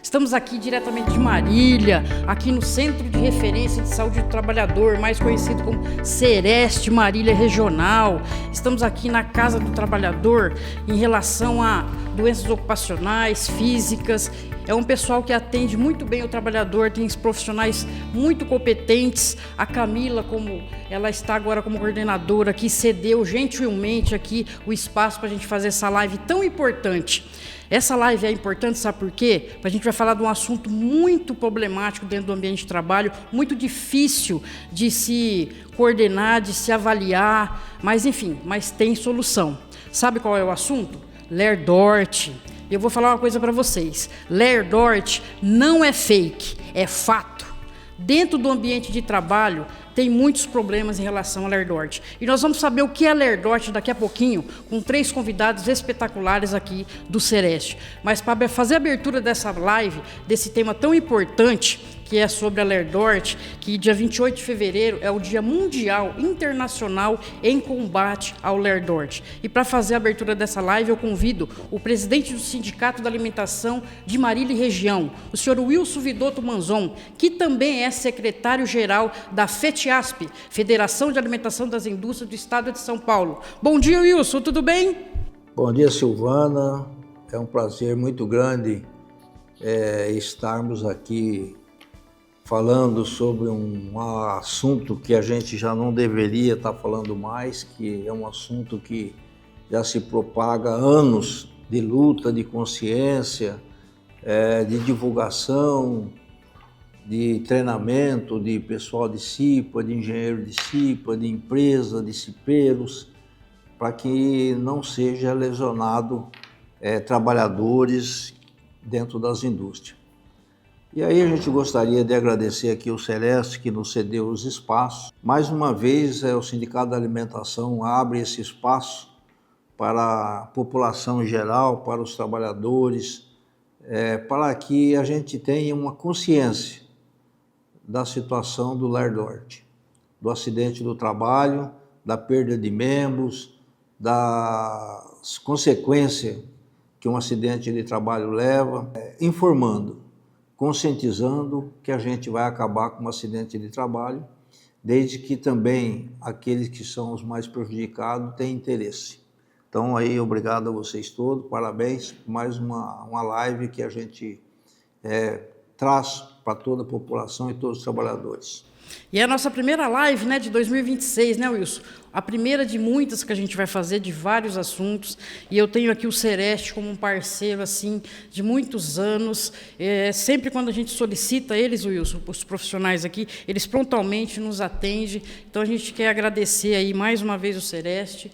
Estamos aqui diretamente de Marília, aqui no Centro de Referência de Saúde do Trabalhador, mais conhecido como Sereste Marília Regional. Estamos aqui na Casa do Trabalhador em relação a doenças ocupacionais, físicas. É um pessoal que atende muito bem o trabalhador, tem profissionais muito competentes. A Camila, como ela está agora como coordenadora aqui, cedeu gentilmente aqui o espaço para a gente fazer essa live tão importante. Essa live é importante, sabe por quê? A gente vai falar de um assunto muito problemático dentro do ambiente de trabalho, muito difícil de se coordenar, de se avaliar, mas enfim, mas tem solução. Sabe qual é o assunto? Ler Dort. Eu vou falar uma coisa para vocês. Ler Dort não é fake, é fato. Dentro do ambiente de trabalho, tem muitos problemas em relação a Ler Dort. E nós vamos saber o que é Ler Dort daqui a pouquinho, com 3 convidados espetaculares aqui do Sereste. Mas para fazer a abertura dessa live, desse tema tão importante, que é sobre a Ler Dort, que dia 28 de fevereiro é o Dia Mundial Internacional em Combate ao Ler Dort. E para fazer a abertura dessa live, eu convido o presidente do Sindicato da Alimentação de Marília e Região, o senhor Wilson Vidotto Manzon, que também é secretário-geral da FETIASP, Federação de Alimentação das Indústrias do Estado de São Paulo. Bom dia, Wilson, tudo bem? Bom dia, Silvana. É um prazer muito grande estarmos aqui falando sobre um assunto que a gente já não deveria estar falando mais, que é um assunto que já se propaga há anos de luta, de consciência, de divulgação, de treinamento de pessoal de CIPA, de engenheiro de CIPA, de empresa, de cipeiros, para que não seja lesionado trabalhadores dentro das indústrias. E aí a gente gostaria de agradecer aqui o Sereste, que nos cedeu os espaços. Mais uma vez, o Sindicato da Alimentação abre esse espaço para a população em geral, para os trabalhadores, para que a gente tenha uma consciência da situação do Ler Dort, do acidente do trabalho, da perda de membros, das consequências que um acidente de trabalho leva, informando, conscientizando que a gente vai acabar com um acidente de trabalho, desde que também aqueles que são os mais prejudicados tenham interesse. Então, aí, obrigado a vocês todos, parabéns por mais uma live que a gente traz para toda a população e todos os trabalhadores. E é a nossa primeira live, né, de 2026, né, Wilson? A primeira de muitas que a gente vai fazer, de vários assuntos. E eu tenho aqui o Sereste como um parceiro, assim, de muitos anos. Sempre quando a gente solicita eles, Wilson, os profissionais aqui, eles prontamente nos atendem. Então, a gente quer agradecer aí mais uma vez o Sereste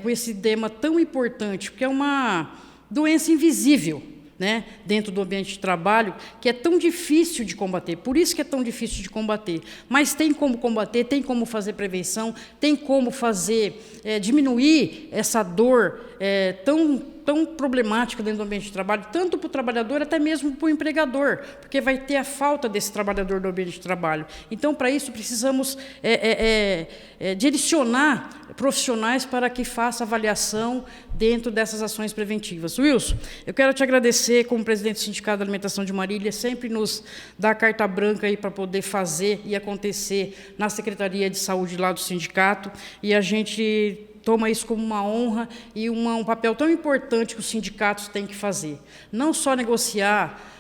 com esse tema tão importante, porque é uma doença invisível, né, dentro do ambiente de trabalho, que é tão difícil de combater. Por isso que é tão difícil de combater. Mas tem como combater, tem como fazer prevenção, tem como fazer diminuir essa dor tão problemática dentro do ambiente de trabalho, tanto para o trabalhador, até mesmo para o empregador, porque vai ter a falta desse trabalhador do ambiente de trabalho. Então, para isso, precisamos direcionar profissionais para que faça avaliação dentro dessas ações preventivas. Wilson, eu quero te agradecer como presidente do Sindicato da Alimentação de Marília, sempre nos dá a carta branca aí para poder fazer e acontecer na Secretaria de Saúde lá do sindicato, e a gente toma isso como uma honra e um papel tão importante que os sindicatos têm que fazer. Não só negociar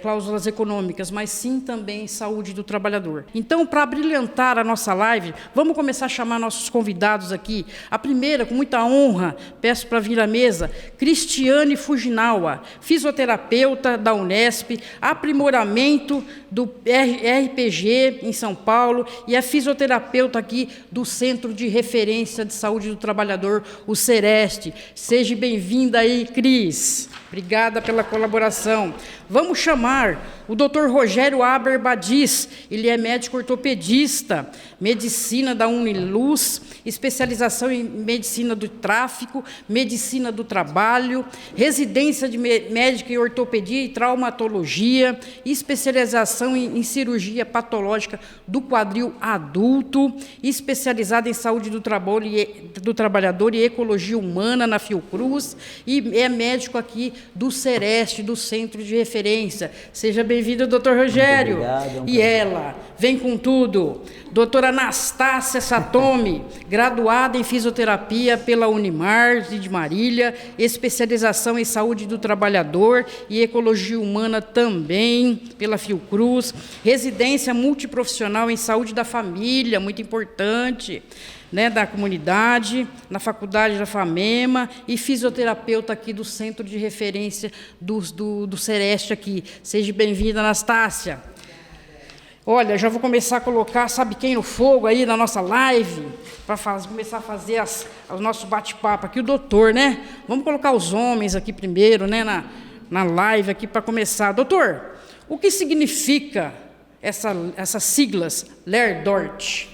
cláusulas econômicas, mas sim também saúde do trabalhador. Então, para brilhantar a nossa live, vamos começar a chamar nossos convidados aqui. A primeira, com muita honra, peço para vir à mesa, Cristiane Fujinawa, fisioterapeuta da Unesp, aprimoramento do RPG em São Paulo e é fisioterapeuta aqui do Centro de Referência de Saúde do Trabalhador, o Sereste. Seja bem-vinda aí, Cris. Obrigada pela colaboração. Vamos chamar o Dr. Rogério Aber Badiz, ele é médico ortopedista, medicina da Uniluz, especialização em medicina do tráfico, medicina do trabalho, residência de médica em ortopedia e traumatologia, especialização em cirurgia patológica do quadril adulto, especializada em saúde do trabalhador e ecologia humana na Fiocruz, e é médico aqui do Sereste, do Centro de Referência referência. Seja bem-vindo, doutor Rogério. Muito obrigado, e ela, vem com tudo, doutora Anastácia Satomi, graduada em fisioterapia pela Unimar de Marília, especialização em saúde do trabalhador e ecologia humana também pela Fiocruz, residência multiprofissional em saúde da família, muito importante, né, da comunidade, na faculdade da FAMEMA e fisioterapeuta aqui do Centro de Referência do Sereste aqui. Seja bem-vinda, Anastácia. Olha, já vou começar a colocar, sabe quem no fogo aí na nossa live, para começar a fazer o nosso bate-papo aqui, o doutor, né? Vamos colocar os homens aqui primeiro, né, na live aqui para começar. Doutor, o que significa essas siglas LER-DORT?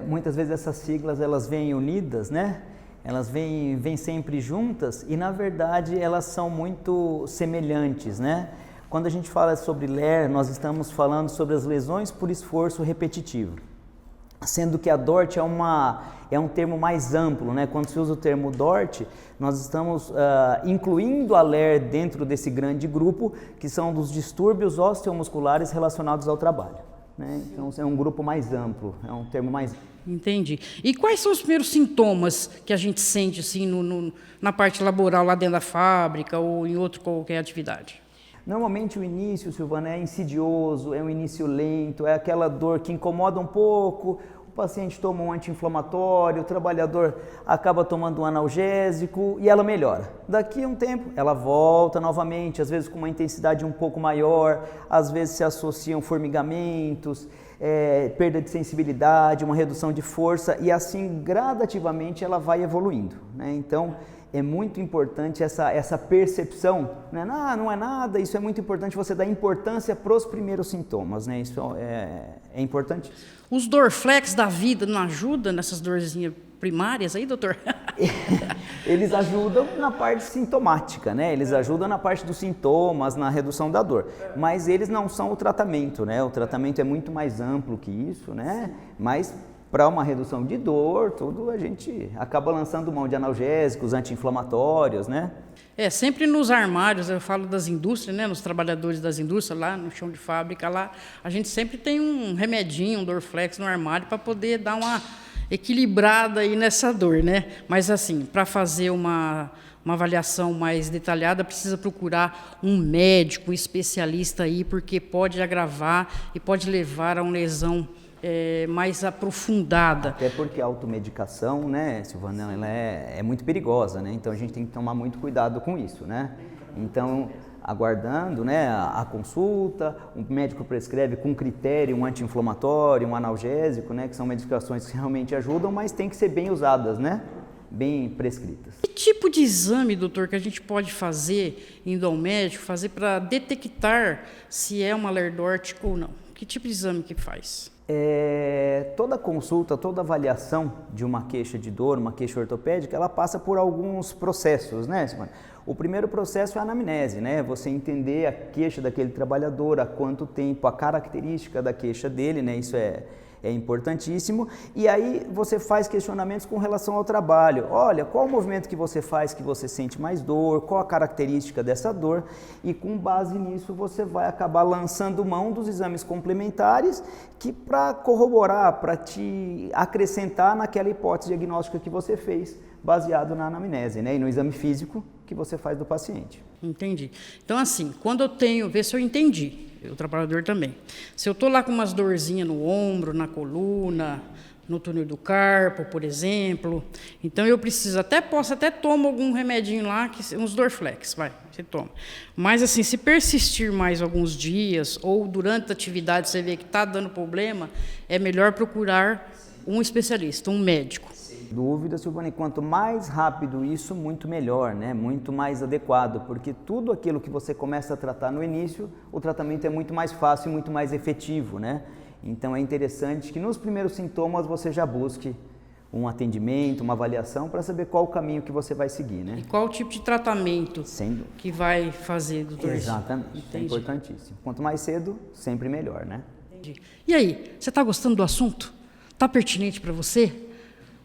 Muitas vezes essas siglas elas vêm unidas, né? Elas vêm sempre juntas e, na verdade, elas são muito semelhantes, né? Quando a gente fala sobre LER, nós estamos falando sobre as lesões por esforço repetitivo, sendo que a DORT é um termo mais amplo, né? Quando se usa o termo DORT, nós estamos incluindo a LER dentro desse grande grupo, que são dos distúrbios osteomusculares relacionados ao trabalho, né? Então, é um grupo mais amplo, é um termo mais amplo. Entendi. E quais são os primeiros sintomas que a gente sente assim, na parte laboral, lá dentro da fábrica ou em outra qualquer atividade? Normalmente o início, Silvana, é insidioso, é um início lento, é aquela dor que incomoda um pouco, o paciente toma um anti-inflamatório, o trabalhador acaba tomando um analgésico e ela melhora. Daqui a um tempo ela volta novamente, às vezes com uma intensidade um pouco maior, às vezes se associam formigamentos, perda de sensibilidade, uma redução de força e assim gradativamente ela vai evoluindo, né? Então, é muito importante essa percepção, né? Não é nada, isso é muito importante, você dá importância para os primeiros sintomas, né? Isso é importante. Os Dorflex da vida não ajudam nessas dorzinhas primárias aí, doutor? Eles ajudam na parte sintomática, né? Eles ajudam na parte dos sintomas, na redução da dor, mas eles não são o tratamento, né? O tratamento é muito mais amplo que isso, né? Mas para uma redução de dor, tudo a gente acaba lançando mão de analgésicos, anti-inflamatórios, né? Sempre nos armários, eu falo das indústrias, né? Nos trabalhadores das indústrias, lá no chão de fábrica, lá, a gente sempre tem um remedinho, um Dorflex no armário para poder dar uma equilibrada aí nessa dor, né? Mas assim, para fazer uma avaliação mais detalhada, precisa procurar um médico, um especialista aí, porque pode agravar e pode levar a uma lesão mais aprofundada. Até porque a automedicação, né, Silvana, ela é muito perigosa, né? Então a gente tem que tomar muito cuidado com isso, né? Então, aguardando, né, a consulta, o médico prescreve com critério um anti-inflamatório, um analgésico, né, que são medicações que realmente ajudam, mas tem que ser bem usadas, né? Bem prescritas. Que tipo de exame, doutor, que a gente pode fazer, indo ao médico, fazer para detectar se é uma LER-DORT ou não? Que tipo de exame que faz? Toda consulta, toda avaliação de uma queixa de dor, uma queixa ortopédica, ela passa por alguns processos, né, Silvana? O primeiro processo é a anamnese, né? Você entender a queixa daquele trabalhador, há quanto tempo, a característica da queixa dele, né? Isso é importantíssimo. E aí você faz questionamentos com relação ao trabalho. Olha, qual o movimento que você faz que você sente mais dor, qual a característica dessa dor, e com base nisso você vai acabar lançando mão dos exames complementares que para corroborar, para te acrescentar naquela hipótese diagnóstica que você fez, baseado na anamnese, né? E no exame físico que você faz do paciente. Entendi. Então assim, quando eu tenho, vê se eu entendi, o trabalhador também. Se eu estou lá com umas dorzinhas no ombro, na coluna, no túnel do carpo, por exemplo, então eu preciso, posso até tomar algum remedinho lá, uns Dorflex, você toma. Mas assim, se persistir mais alguns dias, ou durante a atividade você vê que está dando problema, é melhor procurar um especialista, um médico. Dúvida, Silvana, quanto mais rápido isso, muito melhor, né? Muito mais adequado, porque tudo aquilo que você começa a tratar no início, o tratamento é muito mais fácil e muito mais efetivo, né? Então é interessante que nos primeiros sintomas você já busque um atendimento, uma avaliação para saber qual o caminho que você vai seguir, né? E qual o tipo de tratamento que vai fazer, doutor? Exatamente, é importantíssimo. Quanto mais cedo, sempre melhor, né? Entendi. E aí, você está gostando do assunto? Está pertinente para você?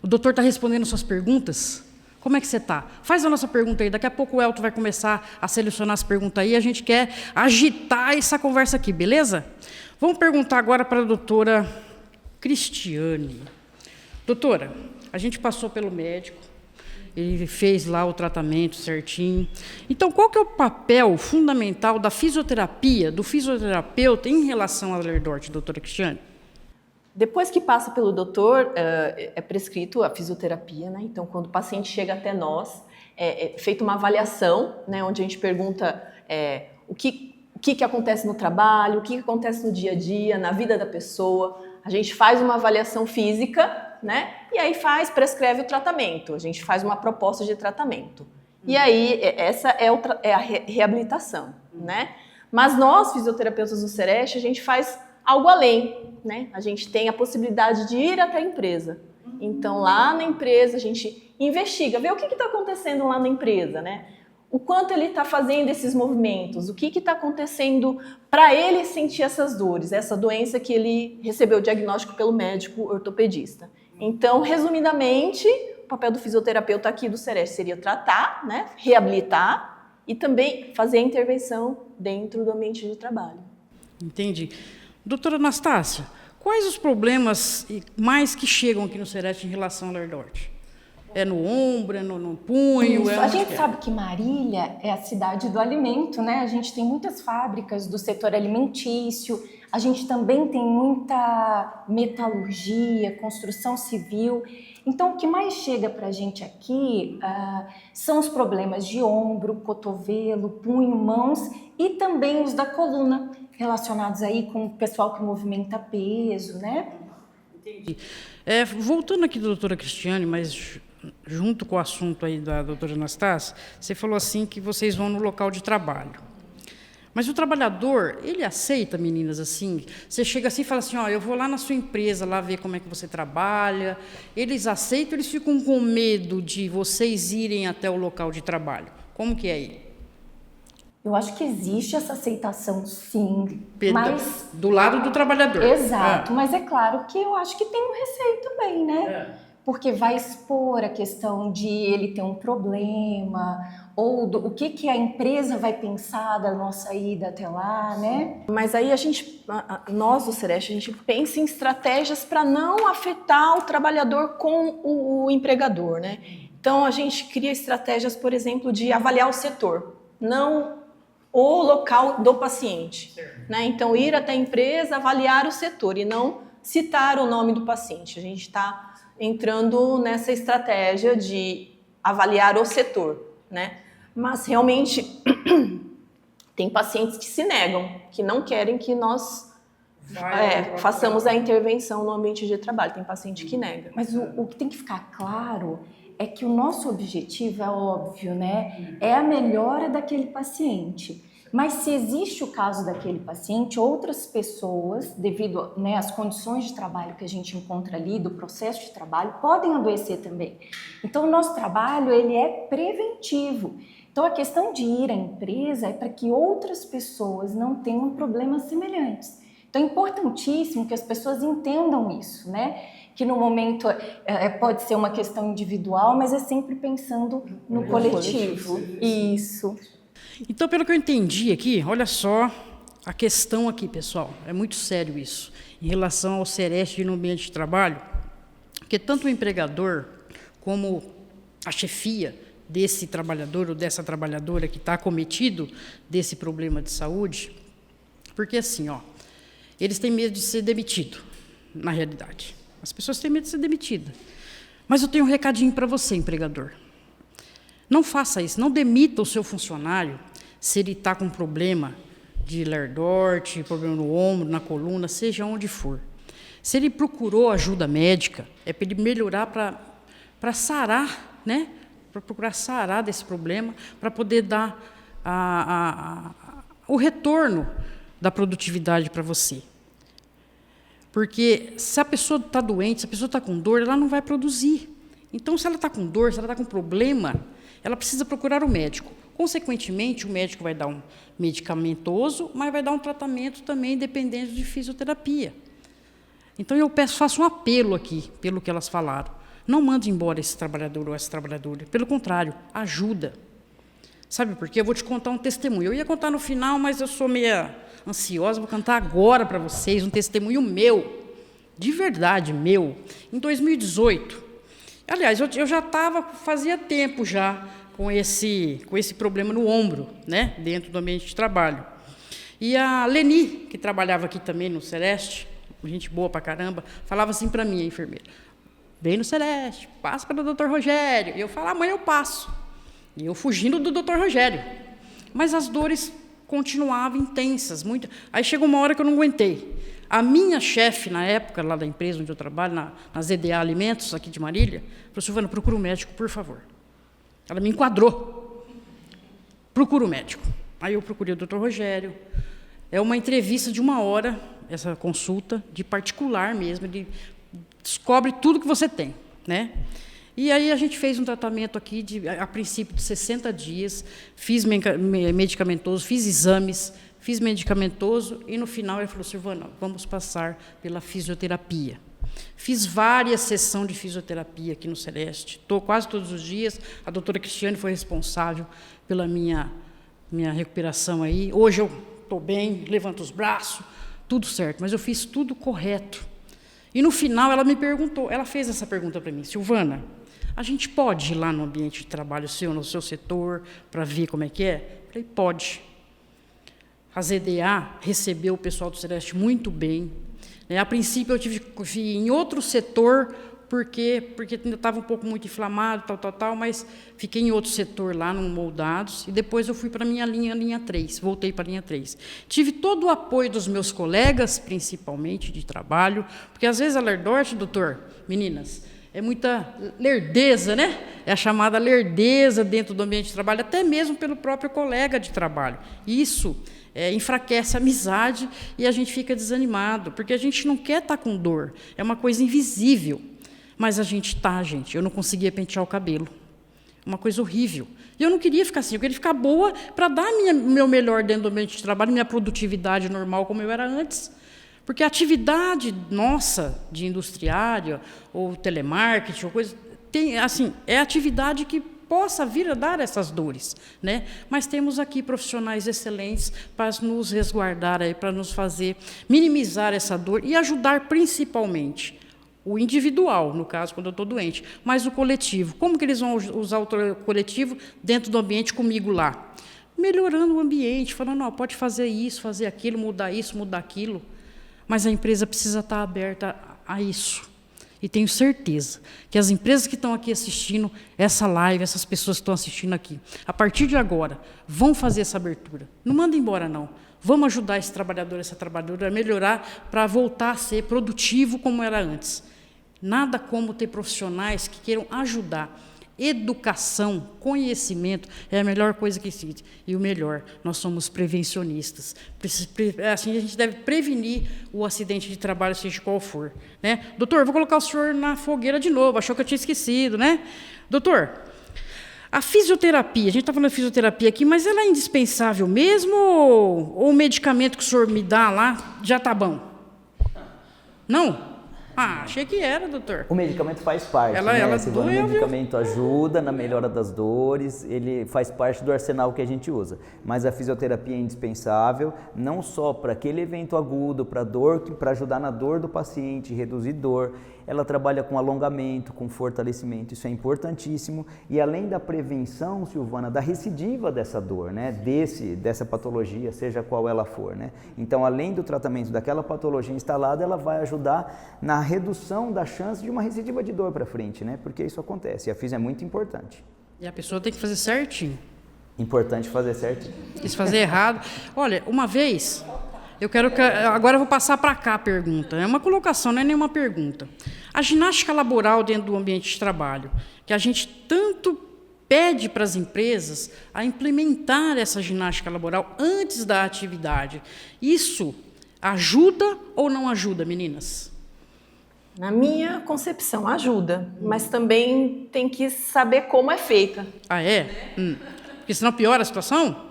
O doutor está respondendo suas perguntas? Como é que você está? Faz a nossa pergunta aí. Daqui a pouco o Elton vai começar a selecionar as perguntas aí. A gente quer agitar essa conversa aqui, beleza? Vamos perguntar agora para a doutora Cristiane. Doutora, a gente passou pelo médico, ele fez lá o tratamento certinho. Então, qual que é o papel fundamental da fisioterapia, do fisioterapeuta em relação à lerdorte, doutora Cristiane? Depois que passa pelo doutor, é prescrito a fisioterapia, né? Então, quando o paciente chega até nós, é feita uma avaliação, né? Onde a gente pergunta o que acontece no trabalho, o que acontece no dia a dia, na vida da pessoa. A gente faz uma avaliação física, né? E aí prescreve o tratamento. A gente faz uma proposta de tratamento. E aí, essa é a reabilitação, né? Mas nós, fisioterapeutas do Sereste, a gente faz algo além, né? A gente tem a possibilidade de ir até a empresa. Então, lá na empresa, a gente investiga, vê o que está acontecendo lá na empresa, né? O quanto ele está fazendo esses movimentos, o que está acontecendo para ele sentir essas dores, essa doença que ele recebeu o diagnóstico pelo médico ortopedista. Então, resumidamente, o papel do fisioterapeuta aqui do Sereste seria tratar, né? Reabilitar e também fazer a intervenção dentro do ambiente de trabalho. Entendi. Doutora Anastácia, quais os problemas mais que chegam aqui no Sereste em relação ao lerdorte? É no ombro, é no punho? A gente sabe que Marília é a cidade do alimento, né? A gente tem muitas fábricas do setor alimentício, a gente também tem muita metalurgia, construção civil. Então, o que mais chega para a gente aqui são os problemas de ombro, cotovelo, punho, mãos e também os da coluna, relacionados aí com o pessoal que movimenta peso, né? Entendi. Voltando aqui da doutora Cristiane, mas junto com o assunto aí da doutora Anastácia, você falou assim que vocês vão no local de trabalho. Mas o trabalhador, ele aceita, meninas, assim? Você chega assim e fala assim, ó, eu vou lá na sua empresa, lá ver como é que você trabalha. Eles aceitam, eles ficam com medo de vocês irem até o local de trabalho. Como que é aí? Eu acho que existe essa aceitação, sim, mas... Do lado do trabalhador. Exato, mas é claro que eu acho que tem um receio também, né? Porque vai expor a questão de ele ter um problema, ou o que a empresa vai pensar da nossa ida até lá, né? Mas aí nós do Sereste, a gente pensa em estratégias para não afetar o trabalhador com o empregador, né? Então, a gente cria estratégias, por exemplo, de avaliar o setor, não o local do paciente, né? Então, ir até a empresa, avaliar o setor e não citar o nome do paciente. A gente está entrando nessa estratégia de avaliar o setor, né? Mas realmente tem pacientes que se negam, que não querem que nós façamos a intervenção no ambiente de trabalho. Tem paciente que nega. Mas o que tem que ficar claro é que o nosso objetivo é óbvio, né? É a melhora daquele paciente. Mas se existe o caso daquele paciente, outras pessoas, devido, né, às condições de trabalho que a gente encontra ali, do processo de trabalho, podem adoecer também. Então, o nosso trabalho, ele é preventivo. Então, a questão de ir à empresa é para que outras pessoas não tenham problemas semelhantes. Então, é importantíssimo que as pessoas entendam isso, né? Que no momento pode ser uma questão individual, mas é sempre pensando no coletivo. Isso. Então, pelo que eu entendi aqui, olha só a questão aqui, pessoal. É muito sério isso, em relação ao Sereste no ambiente de trabalho, porque tanto o empregador como a chefia desse trabalhador ou dessa trabalhadora que está acometido desse problema de saúde, porque assim, ó, eles têm medo de ser demitido, na realidade. As pessoas têm medo de ser demitidas. Mas eu tenho um recadinho para você, empregador. Não faça isso, não demita o seu funcionário se ele está com problema de lerdorte, problema no ombro, na coluna, seja onde for. Se ele procurou ajuda médica, é para ele melhorar, para sarar, né? Para procurar sarar desse problema, para poder dar o retorno da produtividade para você. Porque se a pessoa está doente, se a pessoa está com dor, ela não vai produzir. Então, se ela está com dor, se ela está com problema, ela precisa procurar o médico. Consequentemente, o médico vai dar um medicamentoso, mas vai dar um tratamento também dependendo de fisioterapia. Então, eu faço um apelo aqui, pelo que elas falaram. não manda embora esse trabalhador ou essa trabalhadora. Pelo contrário, ajuda. Sabe por quê? Eu vou te contar um testemunho. Eu ia contar no final, mas eu sou meia ansiosa, vou contar agora para vocês um testemunho meu, de verdade, meu. Em 2018, aliás, eu já fazia tempo já com esse problema no ombro, né, dentro do ambiente de trabalho. E a Leni, que trabalhava aqui também no Celeste, gente boa pra caramba, falava assim para mim, a enfermeira, vem no Celeste, passa pelo Dr. Rogério. E eu falava, amanhã eu passo. E eu fugindo do Dr. Rogério. Mas as dores continuavam intensas. Muito. Aí chegou uma hora que eu não aguentei. A minha chefe, na época, lá da empresa onde eu trabalho, na ZDA Alimentos, aqui de Marília, falou, Silvana, procura um médico, por favor. Ela me enquadrou. Procura um médico. Aí eu procurei o Dr. Rogério. É uma entrevista de 1 hora, essa consulta, de particular mesmo. Ele descobre tudo que você tem, né? E aí a gente fez um tratamento aqui, a princípio, de 60 dias, fiz medicamentoso, fiz exames, fiz medicamentoso, e no final ele falou, Silvana, vamos passar pela fisioterapia. Fiz várias sessões de fisioterapia aqui no Celeste, estou quase todos os dias, a doutora Cristiane foi responsável pela minha recuperação aí. Hoje eu estou bem, levanto os braços, tudo certo, mas eu fiz tudo correto. E no final ela me perguntou, ela fez essa pergunta para mim, Silvana, a gente pode ir lá no ambiente de trabalho seu, no seu setor, para ver como é que é? Eu falei, pode. A ZDA recebeu o pessoal do Celeste muito bem. A princípio, eu tive que ir em outro setor, porque ainda estava um pouco muito inflamado, tal, mas fiquei em outro setor lá, no Moldados, e depois eu fui para a minha linha 3, voltei para a linha 3. Tive todo o apoio dos meus colegas, principalmente de trabalho, porque às vezes a Lerdorte, doutor, meninas, é muita lerdeza, né? É a chamada lerdeza dentro do ambiente de trabalho, até mesmo pelo próprio colega de trabalho. Isso enfraquece a amizade e a gente fica desanimado, porque a gente não quer estar com dor, é uma coisa invisível. Mas a gente está, gente. Eu não conseguia pentear o cabelo. Uma coisa horrível. E eu não queria ficar assim, eu queria ficar boa para dar meu melhor dentro do ambiente de trabalho, minha produtividade normal como eu era antes. Porque a atividade nossa, de industriária, ou telemarketing, ou coisa, é atividade que possa vir a dar essas dores, né? Mas temos aqui profissionais excelentes para nos resguardar, para nos fazer minimizar essa dor e ajudar principalmente o individual, no caso, quando eu estou doente, mas o coletivo. Como que eles vão usar o coletivo dentro do ambiente comigo lá? Melhorando o ambiente, falando, ó, pode fazer isso, fazer aquilo, mudar aquilo. Mas a empresa precisa estar aberta a isso. E tenho certeza que as empresas que estão aqui assistindo essa live, essas pessoas que estão assistindo aqui, a partir de agora, vão fazer essa abertura. Não manda embora, não. Vamos ajudar esse trabalhador, essa trabalhadora a melhorar para voltar a ser produtivo como era antes. Nada como ter profissionais que queiram ajudar. Educação, conhecimento é a melhor coisa que existe. E o melhor, nós somos prevencionistas. Assim, a gente deve prevenir o acidente de trabalho, seja qual for. Né? Doutor, vou colocar o senhor na fogueira de novo, achou que eu tinha esquecido, né? Doutor, a fisioterapia, a gente está falando de fisioterapia aqui, mas ela é indispensável mesmo ou o medicamento que o senhor me dá lá já está bom? Não? Ah, achei que era, doutor. O medicamento faz parte, né? O medicamento ajuda na melhora das dores, ele faz parte do arsenal que a gente usa. Mas a fisioterapia é indispensável, não só para aquele evento agudo, para ajudar na dor do paciente, reduzir dor. Ela trabalha com alongamento, com fortalecimento, isso é importantíssimo. E além da prevenção, Silvana, da recidiva dessa dor, né? Dessa patologia, seja qual ela for, né? Então, além do tratamento daquela patologia instalada, ela vai ajudar na redução da chance de uma recidiva de dor para frente, né? Porque isso acontece. E a fisio é muito importante. E a pessoa tem que fazer certinho. Importante fazer certinho. Se fazer errado. Olha, uma vez, agora eu vou passar para cá a pergunta. É uma colocação, não é nenhuma pergunta. A ginástica laboral dentro do ambiente de trabalho, que a gente tanto pede para as empresas a implementar essa ginástica laboral antes da atividade. Isso ajuda ou não ajuda, meninas? Na minha concepção, ajuda, mas também tem que saber como é feita. Ah, é? Porque senão piora a situação?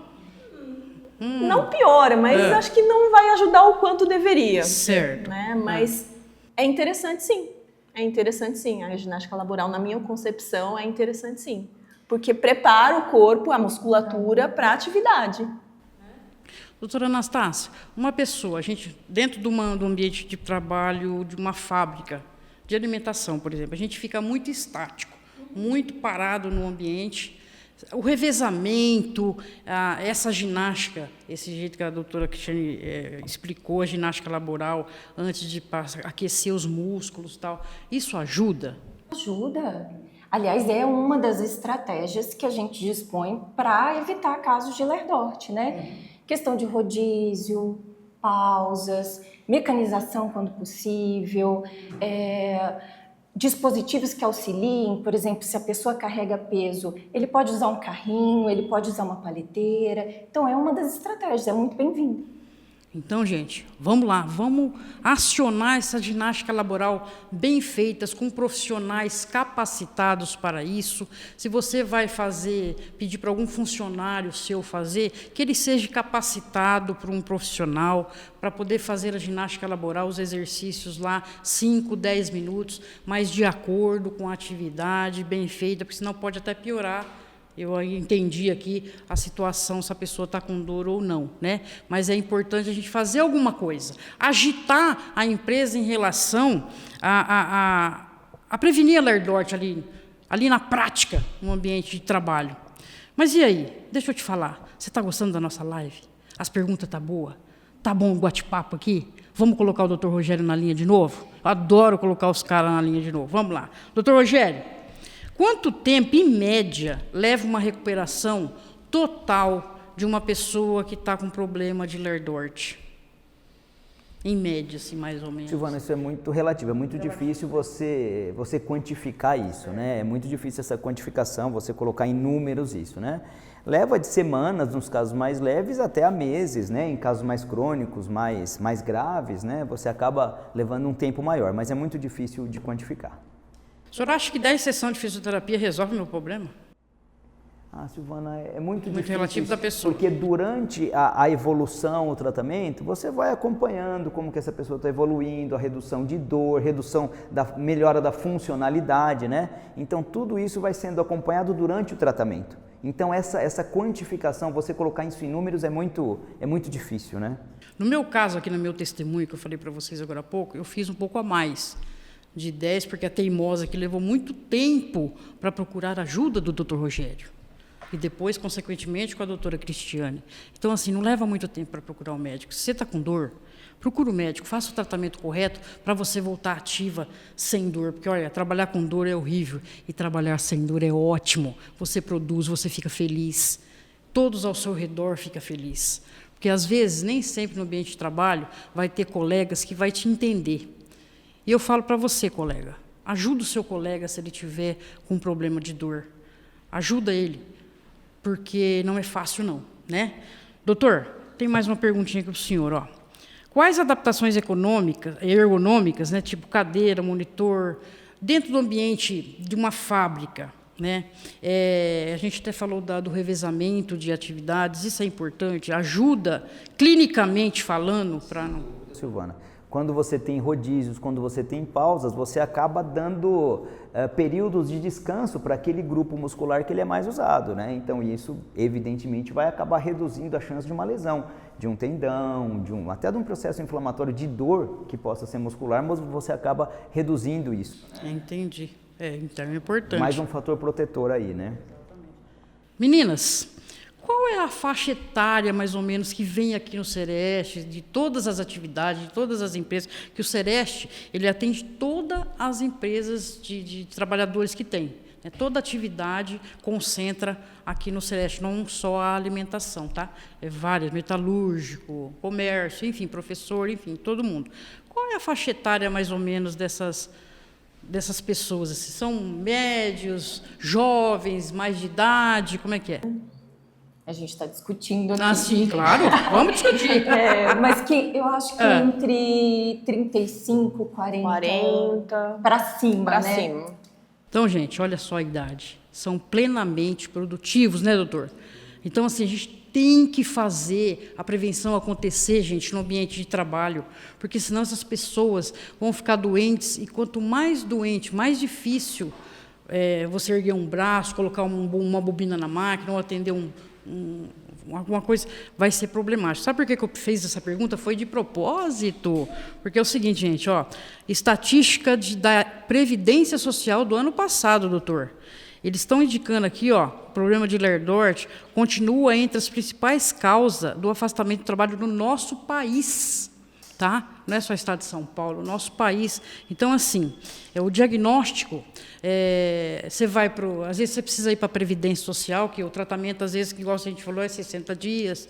Não piora, mas acho que não vai ajudar o quanto deveria. Certo. Né? Mas é interessante, sim. É interessante sim, a ginástica laboral, na minha concepção, é interessante sim. Porque prepara o corpo, a musculatura para a atividade. Doutora Anastácia, uma pessoa, a gente, dentro de um ambiente de trabalho, de uma fábrica de alimentação, por exemplo, a gente fica muito estático, muito parado no ambiente. O revezamento, essa ginástica, esse jeito que a doutora Cristiane explicou, a ginástica laboral, antes de aquecer os músculos e tal, isso ajuda? Ajuda. Aliás, é uma das estratégias que a gente dispõe para evitar casos de Ler-Dort, né? Questão de rodízio, pausas, mecanização quando possível, dispositivos que auxiliem, por exemplo, se a pessoa carrega peso, ele pode usar um carrinho, ele pode usar uma paleteira. Então, é uma das estratégias, é muito bem-vindo. Então, gente, vamos lá, vamos acionar essa ginástica laboral bem feitas, com profissionais capacitados para isso. Se você vai pedir para algum funcionário seu fazer, que ele seja capacitado por um profissional para poder fazer a ginástica laboral, os exercícios lá, 5, 10 minutos, mas de acordo com a atividade, bem feita, porque senão pode até piorar. Eu entendi aqui a situação, se a pessoa está com dor ou não, né? Mas é importante a gente fazer alguma coisa, agitar a empresa em relação a prevenir a Ler-Dort ali na prática, no ambiente de trabalho. Mas e aí? Deixa eu te falar, você está gostando da nossa live? As perguntas estão boas? Tá bom o bate-papo aqui? Vamos colocar o Dr. Rogério na linha de novo? Eu adoro colocar os caras na linha de novo. Vamos lá. Dr. Rogério, quanto tempo, em média, leva uma recuperação total de uma pessoa que está com problema de Ler-Dort? Em média, assim, mais ou menos. Silvana, isso é muito relativo, é muito difícil você quantificar isso, né? É muito difícil essa quantificação, você colocar em números isso, né? Leva de semanas, nos casos mais leves, até a meses, né? Em casos mais crônicos, mais graves, né? Você acaba levando um tempo maior, mas é muito difícil de quantificar. O senhor acha que 10 sessões de fisioterapia resolve o meu problema? Silvana, é muito difícil. Relativo da pessoa. Porque durante a evolução, o tratamento, você vai acompanhando como que essa pessoa está evoluindo, a redução de dor, redução da melhora da funcionalidade, né? Então, tudo isso vai sendo acompanhado durante o tratamento. Então, essa quantificação, você colocar isso em números é muito difícil, né? No meu caso, aqui no meu testemunho, que eu falei para vocês agora há pouco, eu fiz um pouco a mais de 10, porque a teimosa que levou muito tempo para procurar ajuda do Dr. Rogério. E depois, consequentemente, com a doutora Cristiane. Então, assim, não leva muito tempo para procurar um médico. Se você está com dor, procura o médico, faça o tratamento correto para você voltar ativa sem dor. Porque, olha, trabalhar com dor é horrível e trabalhar sem dor é ótimo. Você produz, você fica feliz. Todos ao seu redor ficam felizes. Porque, às vezes, nem sempre no ambiente de trabalho vai ter colegas que vai te entender. E eu falo para você, colega, ajuda o seu colega se ele tiver com um problema de dor. Ajuda ele, porque não é fácil não, né? Doutor, tem mais uma perguntinha aqui para o senhor, ó. Quais adaptações ergonômicas, né, tipo cadeira, monitor, dentro do ambiente de uma fábrica, né? A gente até falou do revezamento de atividades, isso é importante, ajuda clinicamente falando para não... Silvana, quando você tem rodízios, quando você tem pausas, você acaba dando períodos de descanso para aquele grupo muscular que ele é mais usado, né? Então isso, evidentemente, vai acabar reduzindo a chance de uma lesão, de um tendão, até de um processo inflamatório de dor que possa ser muscular, mas você acaba reduzindo isso. Entendi. Então é importante. Mais um fator protetor aí, né? Meninas, qual é a faixa etária, mais ou menos, que vem aqui no Sereste, de todas as atividades, de todas as empresas, que o Sereste, ele atende todas as empresas de trabalhadores que tem, né? Toda atividade concentra aqui no Sereste, não só a alimentação, tá? Várias, metalúrgico, comércio, enfim, professor, enfim, todo mundo. Qual é a faixa etária, mais ou menos, dessas pessoas? Assim, são médios, jovens, mais de idade, como é que é? A gente está discutindo aqui. Ah, sim, claro. Vamos discutir. Mas que eu acho que entre 35, 40 para cima, para né? cima. Então, gente, olha só a idade. São plenamente produtivos, né, doutor? Então, assim, a gente tem que fazer a prevenção acontecer, gente, no ambiente de trabalho, porque senão essas pessoas vão ficar doentes, e quanto mais doente, mais difícil você erguer um braço, colocar uma bobina na máquina, ou atender alguma coisa, vai ser problemático. Sabe por que eu fiz essa pergunta? Foi de propósito, porque é o seguinte, gente, estatística da Previdência Social do ano passado, doutor. Eles estão indicando aqui, o problema de Ler-Dort continua entre as principais causas do afastamento do trabalho no nosso país, tá? Não é só o estado de São Paulo, o nosso país. Então, assim, o diagnóstico, você vai para... Às vezes, você precisa ir para a Previdência Social, que o tratamento, às vezes, que igual a gente falou, é 60 dias.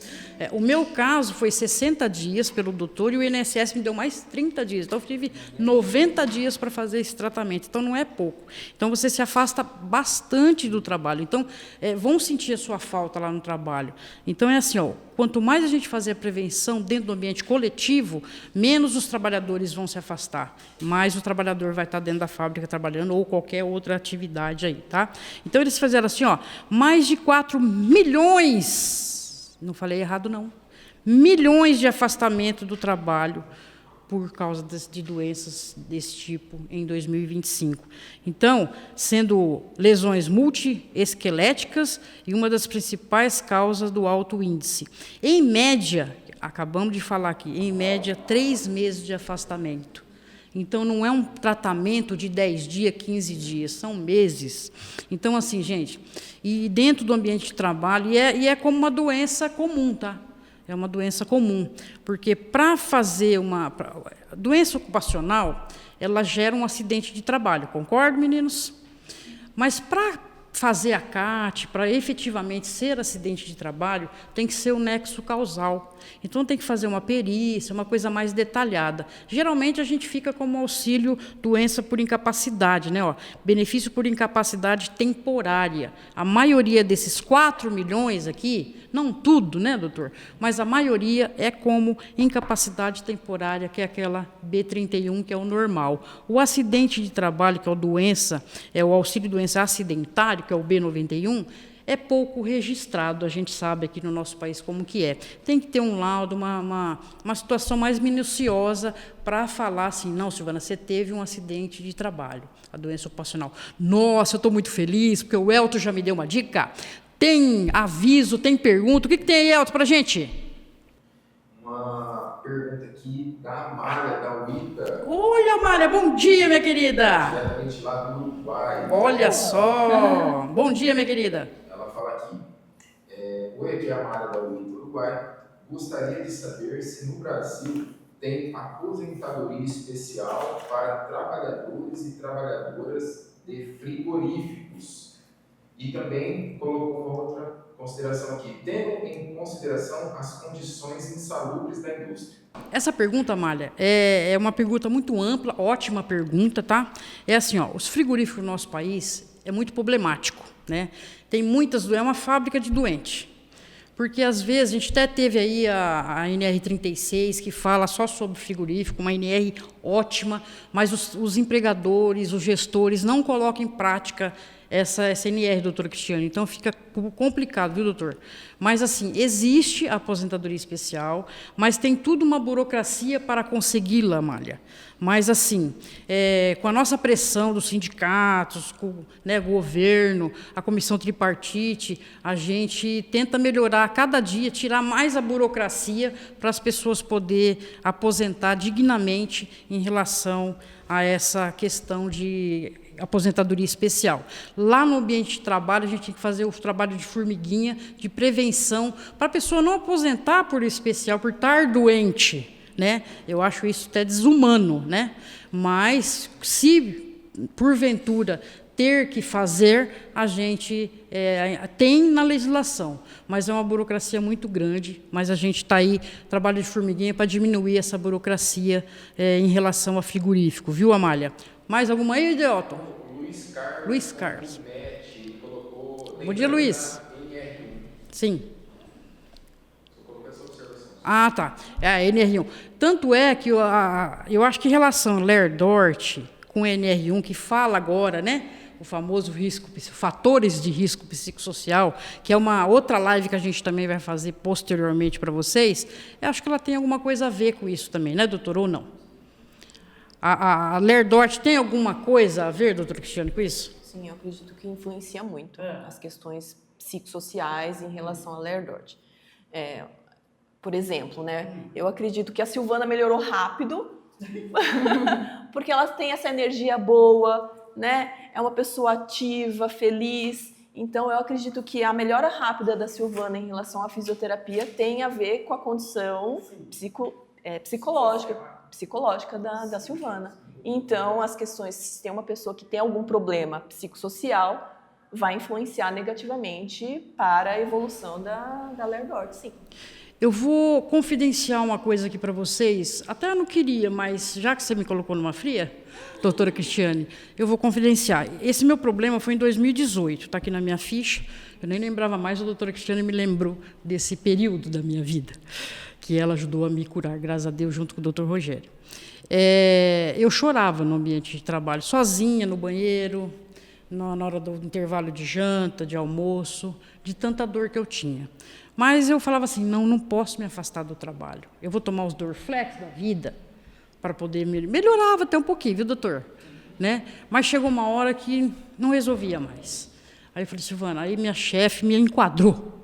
O meu caso foi 60 dias pelo doutor, e o INSS me deu mais 30 dias. Então, eu tive 90 dias para fazer esse tratamento. Então, não é pouco. Então, você se afasta bastante do trabalho. Então, vão sentir a sua falta lá no trabalho. Então, é assim, quanto mais a gente fazer a prevenção dentro do ambiente coletivo, menos os trabalhadores vão se afastar, mais o trabalhador vai estar dentro da fábrica trabalhando ou qualquer outra atividade aí, tá? Então, eles fizeram assim, mais de 4 milhões, não falei errado não, milhões de afastamento do trabalho por causa de doenças desse tipo em 2025. Então, sendo lesões multiesqueléticas e uma das principais causas do alto índice. Em média, acabamos de falar aqui, em média, 3 meses de afastamento. Então, não é um tratamento de 10 dias, 15 dias, são meses. Então, assim, gente, e dentro do ambiente de trabalho, e é como uma doença comum, tá? É uma doença comum, porque para fazer doença ocupacional, ela gera um acidente de trabalho, concordo, meninos? Mas para fazer a CAT, para efetivamente ser acidente de trabalho, tem que ser o nexo causal. Então, tem que fazer uma perícia, uma coisa mais detalhada. Geralmente, a gente fica como auxílio doença por incapacidade, né? Benefício por incapacidade temporária. A maioria desses 4 milhões aqui, não tudo, né, doutor? Mas a maioria é como incapacidade temporária, que é aquela B31, que é o normal. O acidente de trabalho, que é o auxílio doença acidentário, que é o B91, é pouco registrado, a gente sabe aqui no nosso país como que é. Tem que ter um laudo, uma situação mais minuciosa para falar assim, não, Silvana, você teve um acidente de trabalho, a doença ocupacional. Nossa, eu estou muito feliz, porque o Elton já me deu uma dica. Tem aviso, tem pergunta. O que tem aí, Elton, para a gente? Uma pergunta aqui da Amália, da UITA. Olha, Amália, bom dia, minha querida. Diretamente lá do Uruguai. Olha só. Bom dia, minha querida. Ela fala aqui. Oi, aqui é a Amália da UITA Uruguai. Gostaria de saber se no Brasil tem aposentadoria especial para trabalhadores e trabalhadoras de frigoríficos. E também colocou uma outra consideração aqui, tendo em consideração as condições insalubres da indústria. Essa pergunta, Amália, é uma pergunta muito ampla, ótima pergunta, tá? É assim, os frigoríficos no nosso país é muito problemático, né? Tem muitas, é uma fábrica de doente. Porque, às vezes, a gente até teve aí a NR36, que fala só sobre frigorífico, uma NR ótima, mas os empregadores, os gestores não colocam em prática essa NR, doutora Cristiane. Então, fica complicado, viu, doutor? Mas, assim, existe a aposentadoria especial, mas tem tudo uma burocracia para consegui-la, Amália. Mas, assim, com a nossa pressão dos sindicatos, com o governo, a comissão tripartite, a gente tenta melhorar a cada dia, tirar mais a burocracia para as pessoas poderem aposentar dignamente em relação a essa questão de aposentadoria especial. Lá no ambiente de trabalho, a gente tem que fazer o trabalho de formiguinha, de prevenção, para a pessoa não aposentar por especial, por estar doente, né? Eu acho isso até desumano, né? Mas, se porventura ter que fazer, a gente tem na legislação, mas é uma burocracia muito grande, mas a gente está aí, trabalho de formiguinha, para diminuir essa burocracia em relação a frigorífico, viu, Amália? Mais alguma aí, Delton? Luiz Carlos. Bom dia, Luiz. Sim. Ah, tá. É a NR1. Tanto é que eu acho que em relação a Ler-Dort com NR1, que fala agora, né, o famoso fatores de risco psicossocial, que é uma outra live que a gente também vai fazer posteriormente para vocês, eu acho que ela tem alguma coisa a ver com isso também, né, doutor, ou não? A Lerdort tem alguma coisa a ver, doutora Cristiane, com isso? Sim, eu acredito que influencia muito as questões psicossociais em relação à Lerdort. Por exemplo, né, eu acredito que a Silvana melhorou rápido, porque ela tem essa energia boa, né? É uma pessoa ativa, feliz. Então, eu acredito que a melhora rápida da Silvana em relação à fisioterapia tem a ver com a condição psicológica da Silvana. Então, as questões, se tem uma pessoa que tem algum problema psicossocial, vai influenciar negativamente para a evolução da Lerdort, sim. Eu vou confidenciar uma coisa aqui para vocês, até eu não queria, mas já que você me colocou numa fria, doutora Cristiane, eu vou confidenciar. Esse meu problema foi em 2018, está aqui na minha ficha, eu nem lembrava mais, a doutora Cristiane me lembrou desse período da minha vida, que ela ajudou a me curar, graças a Deus, junto com o doutor Rogério. Eu chorava no ambiente de trabalho, sozinha no banheiro, na hora do intervalo de janta, de almoço, de tanta dor que eu tinha. Mas eu falava assim, não posso me afastar do trabalho. Eu vou tomar os Dorflex da vida para poder melhorava até um pouquinho, viu, doutor? Né? Mas chegou uma hora que não resolvia mais. Aí eu falei, Silvana, aí minha chefe me enquadrou.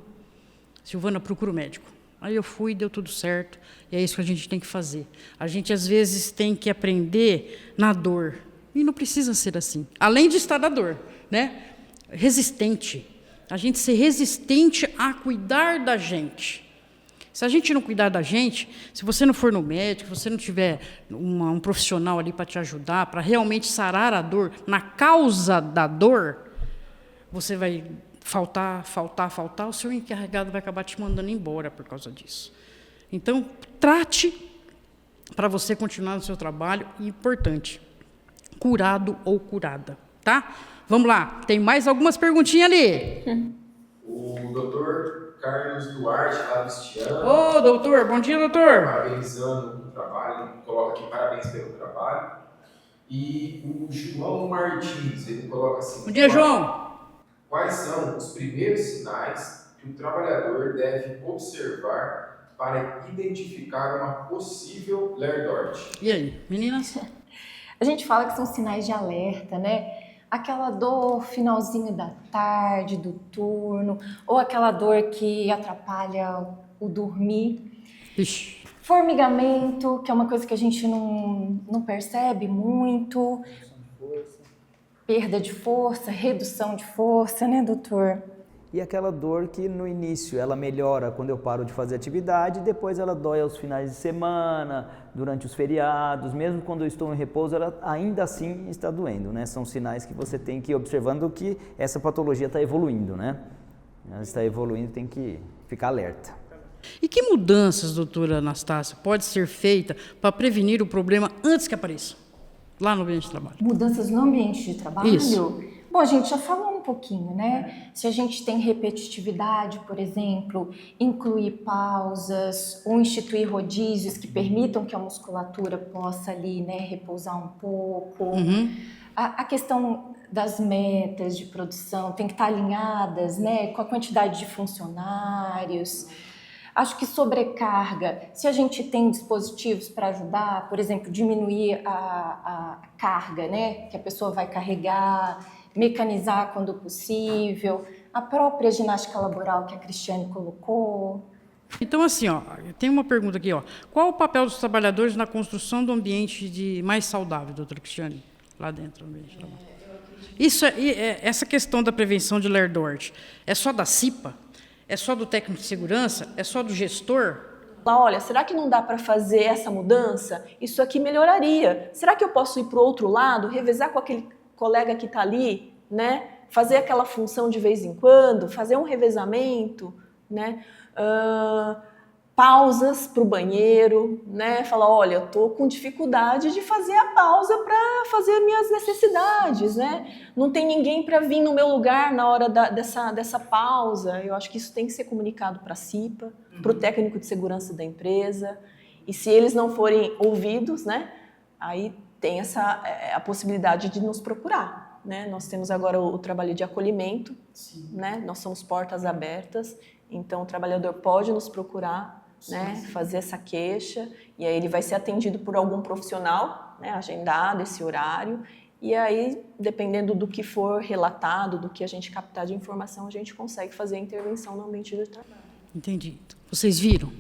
Silvana, procura o médico. Aí eu fui, deu tudo certo. E é isso que a gente tem que fazer. A gente, às vezes, tem que aprender na dor. E não precisa ser assim. Além de estar na dor, né? Resistente. A gente ser resistente a cuidar da gente. Se a gente não cuidar da gente, se você não for no médico, se você não tiver um profissional ali para te ajudar, para realmente sarar a dor, na causa da dor, você vai faltar, o seu encarregado vai acabar te mandando embora por causa disso. Então, trate para você continuar no seu trabalho, importante, curado ou curada, tá? Vamos lá, tem mais algumas perguntinhas ali. O doutor Carlos Duarte, lá do Estiano. Ô, doutor, bom dia, doutor. Parabenizando o trabalho, coloca aqui parabéns pelo trabalho. E o João Martins, ele coloca assim... Bom dia, João. Quais são os primeiros sinais que o trabalhador deve observar para identificar uma possível Lerdort? E aí, meninas? A gente fala que são sinais de alerta, né? Aquela dor finalzinho da tarde, do turno, ou aquela dor que atrapalha o dormir. Ixi. Formigamento, que é uma coisa que a gente não percebe muito. Perda de força, redução de força, né, doutor? E aquela dor que no início ela melhora quando eu paro de fazer atividade, depois ela dói aos finais de semana, durante os feriados, mesmo quando eu estou em repouso, ela ainda assim está doendo, né? São sinais que você tem que ir observando que essa patologia está evoluindo, né? Ela está evoluindo, tem que ficar alerta. E que mudanças, doutora Anastácia, pode ser feita para prevenir o problema antes que apareça, lá no ambiente de trabalho? Mudanças no ambiente de trabalho? Isso. Bom, a gente já falou um pouquinho, né? Se a gente tem repetitividade, por exemplo, incluir pausas ou instituir rodízios que permitam que a musculatura possa ali, né, repousar um pouco. Uhum. A questão das metas de produção tem que estar alinhadas, né, com a quantidade de funcionários. Acho que sobrecarga, se a gente tem dispositivos para ajudar, por exemplo, diminuir a carga, né, que a pessoa vai carregar, mecanizar quando possível, a própria ginástica laboral que a Cristiane colocou. Então, assim, ó, tem uma pergunta aqui, ó. Qual o papel dos trabalhadores na construção do ambiente mais saudável, doutora Cristiane, lá dentro do ambiente de trabalho? Essa questão da prevenção de Lerdort, é só da CIPA? É só do técnico de segurança? É só do gestor? Olha, será que não dá para fazer essa mudança? Isso aqui melhoraria. Será que eu posso ir para o outro lado, revezar com aquele colega que está ali, né? Fazer aquela função de vez em quando, fazer um revezamento, né? Pausas para o banheiro, né? Falar, olha, eu estou com dificuldade de fazer a pausa para fazer minhas necessidades, né? Não tem ninguém para vir no meu lugar na hora dessa pausa. Eu acho que isso tem que ser comunicado para a CIPA, para o técnico de segurança da empresa. E se eles não forem ouvidos, né? Aí tem a possibilidade de nos procurar. né? Nós temos agora o trabalho de acolhimento, né? Nós somos portas abertas, então o trabalhador pode nos procurar, né? Fazer essa queixa, e aí ele vai ser atendido por algum profissional, né? Agendado esse horário, e aí, dependendo do que for relatado, do que a gente captar de informação, a gente consegue fazer a intervenção no ambiente de trabalho. Entendi. Vocês viram?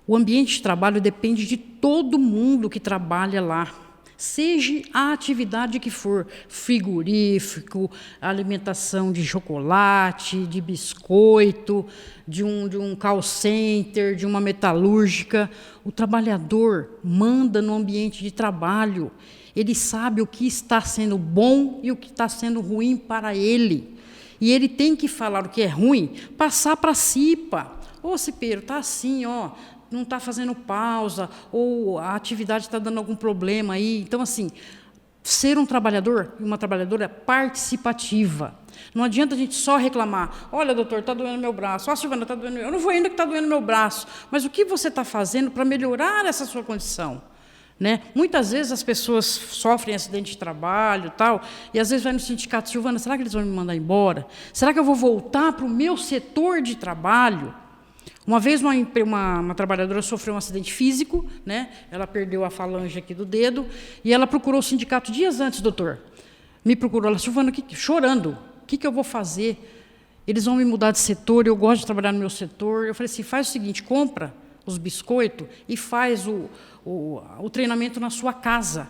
O ambiente de trabalho depende de todo mundo que trabalha lá. Seja a atividade que for, frigorífico, alimentação de chocolate, de biscoito, de um call center, de uma metalúrgica, o trabalhador manda no ambiente de trabalho. Ele sabe o que está sendo bom e o que está sendo ruim para ele. E ele tem que falar o que é ruim, passar para a CIPA. Ô, Cipeiro, está assim, ó, não está fazendo pausa, ou a atividade está dando algum problema aí. Então, assim, ser um trabalhador e uma trabalhadora participativa. Não adianta a gente só reclamar. Olha, doutor, está doendo meu braço. Ó, Silvana, está doendo. Eu não vou ainda que está doendo meu braço. Mas o que você está fazendo para melhorar essa sua condição? Né? Muitas vezes as pessoas sofrem acidente de trabalho e tal, e às vezes vai no sindicato, Silvana, será que eles vão me mandar embora? Será que eu vou voltar para o meu setor de trabalho? Uma vez uma trabalhadora sofreu um acidente físico, né? Ela perdeu a falange aqui do dedo, e ela procurou o sindicato dias antes, doutor. Me procurou, ela, Silvana, chorando, o que eu vou fazer? Eles vão me mudar de setor, eu gosto de trabalhar no meu setor. Eu falei assim, faz o seguinte, compra os biscoitos e faz o treinamento na sua casa,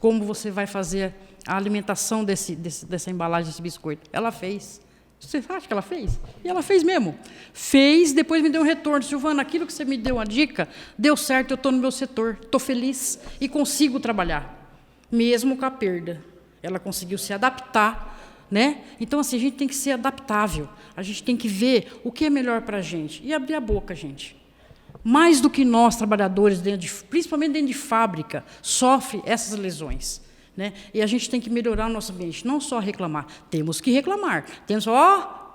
como você vai fazer a alimentação dessa embalagem, desse biscoito. Ela fez. Você acha que ela fez? E ela fez mesmo. Fez, depois me deu um retorno. Silvana, aquilo que você me deu a dica, deu certo, eu estou no meu setor, estou feliz e consigo trabalhar, mesmo com a perda. Ela conseguiu se adaptar, né? Então, assim, a gente tem que ser adaptável, a gente tem que ver o que é melhor para a gente e abrir a boca, gente. Mais do que nós, trabalhadores, principalmente dentro de fábrica, sofre essas lesões. Né? E a gente tem que melhorar o nosso ambiente, não só reclamar. Temos que reclamar. Temos,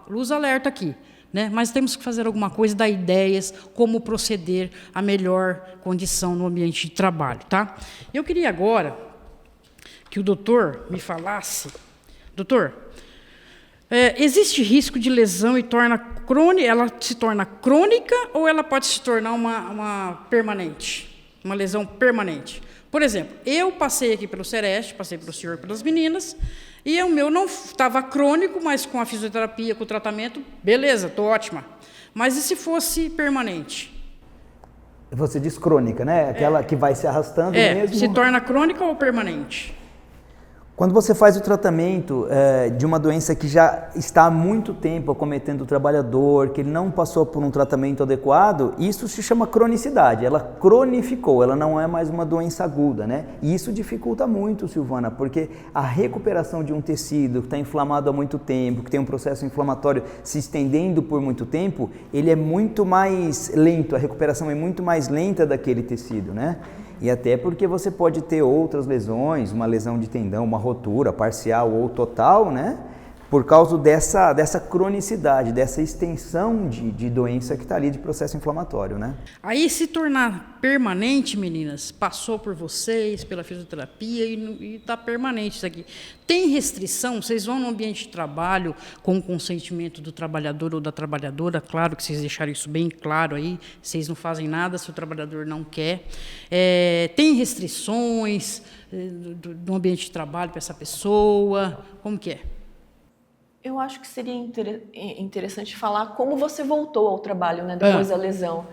luz alerta aqui. Né? Mas temos que fazer alguma coisa, dar ideias, como proceder à melhor condição no ambiente de trabalho. Tá? Eu queria agora que o doutor me falasse. Doutor, existe risco de lesão e ela se torna crônica ou ela pode se tornar uma permanente, uma lesão permanente? Por exemplo, eu passei aqui pelo Sereste, passei pelo senhor e pelas meninas, e o meu não estava crônico, mas com a fisioterapia, com o tratamento, beleza, estou ótima. Mas e se fosse permanente? Você diz crônica, né? Aquela que vai se arrastando mesmo. Se torna crônica ou permanente? Quando você faz o tratamento de uma doença que já está há muito tempo acometendo o trabalhador, que ele não passou por um tratamento adequado, isso se chama cronicidade. Ela cronificou, ela não é mais uma doença aguda, né? E isso dificulta muito, Silvana, porque a recuperação de um tecido que está inflamado há muito tempo, que tem um processo inflamatório se estendendo por muito tempo, ele é muito mais lento, a recuperação é muito mais lenta daquele tecido, né? E até porque você pode ter outras lesões, uma lesão de tendão, uma rotura parcial ou total, né? Por causa dessa cronicidade, dessa extensão de doença que está ali de processo inflamatório, né? Aí se tornar permanente, meninas, passou por vocês, pela fisioterapia e está permanente isso aqui. Tem restrição? Vocês vão no ambiente de trabalho com o consentimento do trabalhador ou da trabalhadora? Claro que vocês deixaram isso bem claro aí, vocês não fazem nada se o trabalhador não quer. Tem restrições do ambiente de trabalho para essa pessoa? Como que é? Eu acho que seria interessante falar como você voltou ao trabalho, né, depois da lesão.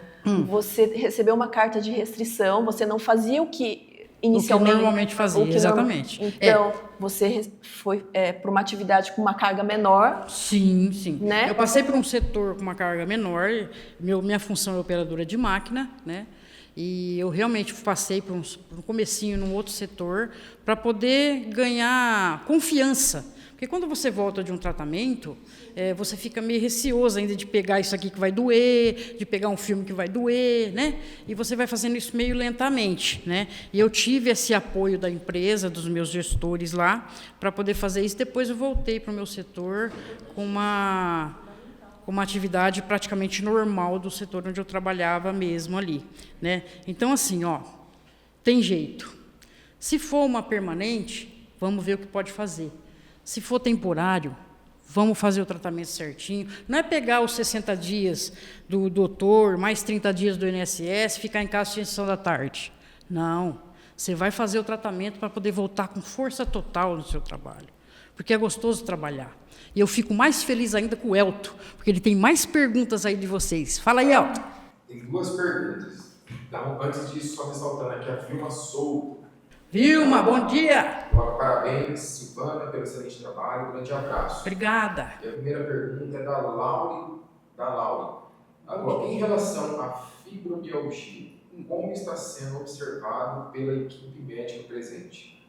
Você recebeu uma carta de restrição, você não fazia o que inicialmente... O que normalmente fazia, exatamente. Então, você foi para uma atividade com uma carga menor. Sim, sim. Né? Eu passei por um setor com uma carga menor, minha função é operadora de máquina, né? E eu realmente passei por um comecinho num outro setor para poder ganhar confiança. Porque quando você volta de um tratamento, você fica meio receoso ainda de pegar isso aqui que vai doer, de pegar um filme que vai doer, né? E você vai fazendo isso meio lentamente, né? E eu tive esse apoio da empresa, dos meus gestores lá, para poder fazer isso. Depois eu voltei para o meu setor com uma atividade praticamente normal do setor onde eu trabalhava mesmo ali, né? Então, assim, tem jeito. Se for uma permanente, vamos ver o que pode fazer. Se for temporário, vamos fazer o tratamento certinho. Não é pegar os 60 dias do doutor, mais 30 dias do INSS, ficar em casa assistindo sessão da tarde. Não. Você vai fazer o tratamento para poder voltar com força total no seu trabalho. Porque é gostoso trabalhar. E eu fico mais feliz ainda com o Elton, porque ele tem mais perguntas aí de vocês. Fala aí, Elton. Tem 2 perguntas. Então, antes disso, só ressaltando aqui a Vilma Souto. Vilma, bom dia. Coloca parabéns, Silvana, pelo excelente trabalho. Um grande abraço. Obrigada. E a primeira pergunta é da Laure. Agora, em relação à fibromialgia, como está sendo observado pela equipe médica presente?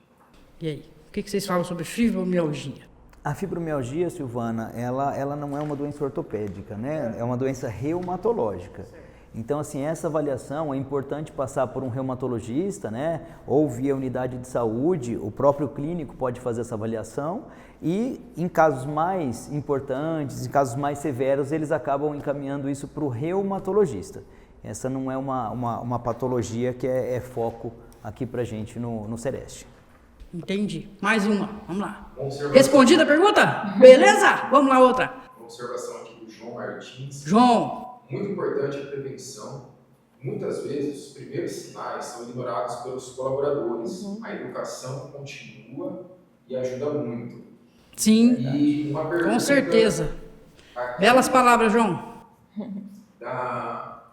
E aí, o que vocês falam sobre fibromialgia? A fibromialgia, Silvana, ela não é uma doença ortopédica, né? É uma doença reumatológica. Então, assim, essa avaliação é importante passar por um reumatologista, né? Ou via unidade de saúde, o próprio clínico pode fazer essa avaliação e, em casos mais importantes, em casos mais severos, eles acabam encaminhando isso para o reumatologista. Essa não é uma patologia que é foco aqui para a gente no Sereste. Entendi. Mais uma. Vamos lá. Observação. Respondida a pergunta? Beleza? Vamos lá, outra. Uma observação aqui do João Martins. João. Muito importante a prevenção. Muitas vezes, os primeiros sinais são ignorados pelos colaboradores. A educação continua e ajuda muito. Sim, E uma pergunta com certeza. aqui Belas palavras, João. da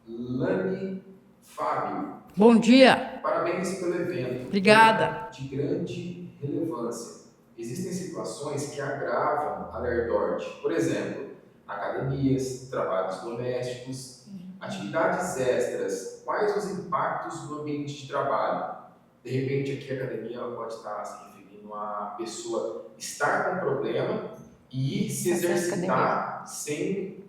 Lani Fábio. Bom dia. Parabéns pelo evento. Obrigada. De grande relevância. Existem situações que agravam a lerdorte. Por exemplo, academias, trabalhos domésticos, atividades extras. Quais os impactos no ambiente de trabalho? De repente, aqui a academia ela pode estar se referindo a pessoa estar com problema e ir se exercitar sem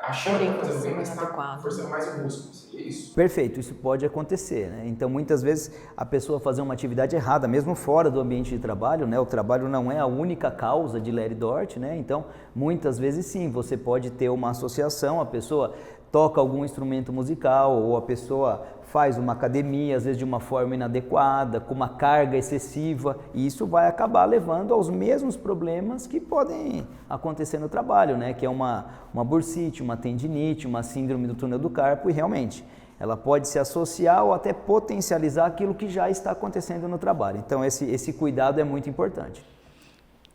achando que está fazendo bem, mas está forçando mais o músculo. Seria isso? Perfeito, isso pode acontecer, né? Então, muitas vezes, a pessoa fazer uma atividade errada, mesmo fora do ambiente de trabalho, né? O trabalho não é a única causa de Leri-Dort, né? Então, muitas vezes sim, você pode ter uma associação, a pessoa toca algum instrumento musical ou a pessoa faz uma academia, às vezes de uma forma inadequada, com uma carga excessiva, e isso vai acabar levando aos mesmos problemas que podem acontecer no trabalho, né? Que é uma bursite, uma tendinite, uma síndrome do túnel do carpo, e realmente ela pode se associar ou até potencializar aquilo que já está acontecendo no trabalho. Então esse cuidado é muito importante.